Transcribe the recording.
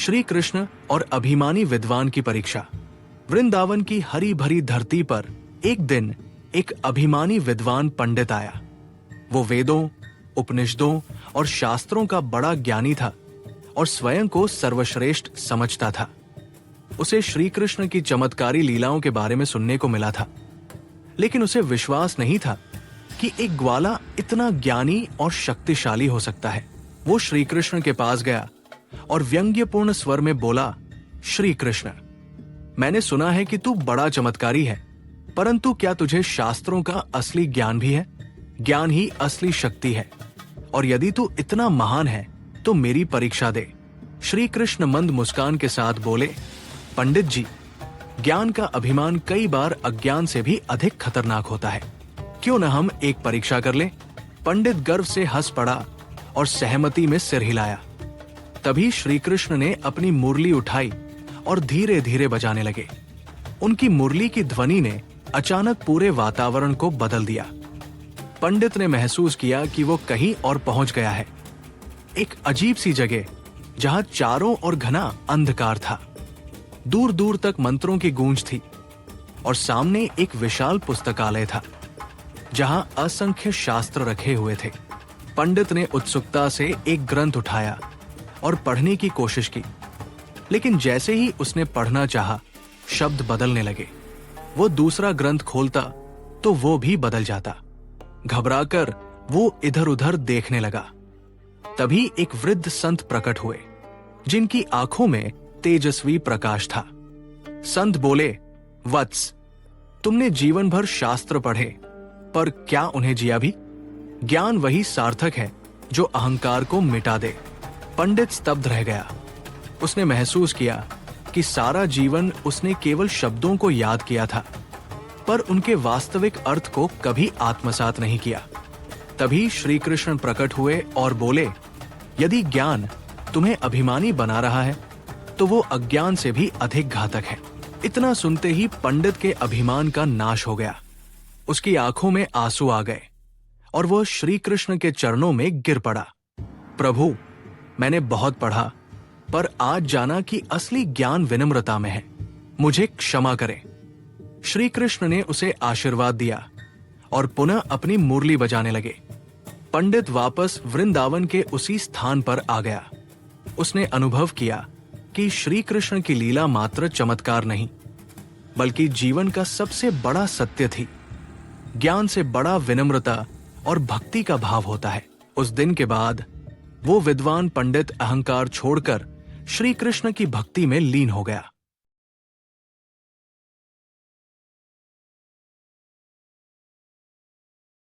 श्री कृष्ण और अभिमानी विद्वान की परीक्षा। वृंदावन की हरी भरी धरती पर एक दिन एक अभिमानी विद्वान पंडित आया। वो वेदों, उपनिषदों और शास्त्रों का बड़ा ज्ञानी था और स्वयं को सर्वश्रेष्ठ समझता था। उसे श्री कृष्ण की चमत्कारी लीलाओं के बारे में सुनने को मिला था, लेकिन उसे विश्वास नहीं था कि एक ग्वाला इतना ज्ञानी और शक्तिशाली हो सकता है। वो श्री कृष्ण के पास गया और व्यंग्यपूर्ण स्वर में बोला, श्री कृष्ण, मैंने सुना है कि तू बड़ा चमत्कारी है, परंतु क्या तुझे शास्त्रों का असली ज्ञान भी है? ज्ञान ही असली शक्ति है, और यदि तू इतना महान है तो मेरी परीक्षा दे। श्री कृष्ण मंद मुस्कान के साथ बोले, पंडित जी, ज्ञान का अभिमान कई बार अज्ञान से भी अधिक खतरनाक होता है। क्यों न हम एक परीक्षा कर लें? पंडित गर्व से हंस पड़ा और सहमति में सिर हिलाया। तभी श्री कृष्ण ने अपनी मुरली उठाई और धीरे धीरे बजाने लगे। उनकी मुरली की ध्वनि ने अचानक पूरे वातावरण को बदल दिया। पंडित ने महसूस किया कि वो कहीं और पहुंच गया है, एक अजीब सी जगह जहां चारों ओर घना अंधकार था। दूर दूर तक मंत्रों की गूंज थी और सामने एक विशाल पुस्तकालय था जहां असंख्य शास्त्र रखे हुए थे। पंडित ने उत्सुकता से एक ग्रंथ उठाया और पढ़ने की कोशिश की, लेकिन जैसे ही उसने पढ़ना चाहा, शब्द बदलने लगे। वो दूसरा ग्रंथ खोलता तो वो भी बदल जाता। घबराकर वो इधर उधर देखने लगा। तभी एक वृद्ध संत प्रकट हुए, जिनकी आंखों में तेजस्वी प्रकाश था। संत बोले, वत्स, तुमने जीवन भर शास्त्र पढ़े, पर क्या उन्हें जिया भी? ज्ञान वही सार्थक है जो अहंकार को मिटा दे। पंडित स्तब्ध रह गया। उसने महसूस किया कि सारा जीवन उसने केवल शब्दों को याद किया था, पर उनके वास्तविक अर्थ को कभी आत्मसात नहीं किया। तभी श्री कृष्ण प्रकट हुए और बोले, यदि ज्ञान तुम्हें अभिमानी बना रहा है तो वो अज्ञान से भी अधिक घातक है। इतना सुनते ही पंडित के अभिमान का नाश हो गया। उसकी आंखों में आंसू आ गए और वह श्री कृष्ण के चरणों में गिर पड़ा। प्रभु, मैंने बहुत पढ़ा, पर आज जाना कि असली ज्ञान विनम्रता में है। मुझे क्षमा करें। श्री कृष्ण ने उसे आशीर्वाद दिया और पुनः अपनी मुरली बजाने लगे। पंडित वापस वृंदावन के उसी स्थान पर आ गया। उसने अनुभव किया कि श्री कृष्ण की लीला मात्र चमत्कार नहीं, बल्कि जीवन का सबसे बड़ा सत्य थी। ज्ञान से बड़ा विनम्रता और भक्ति का भाव होता है। उस दिन के बाद वो विद्वान पंडित अहंकार छोड़कर श्री कृष्ण की भक्ति में लीन हो गया।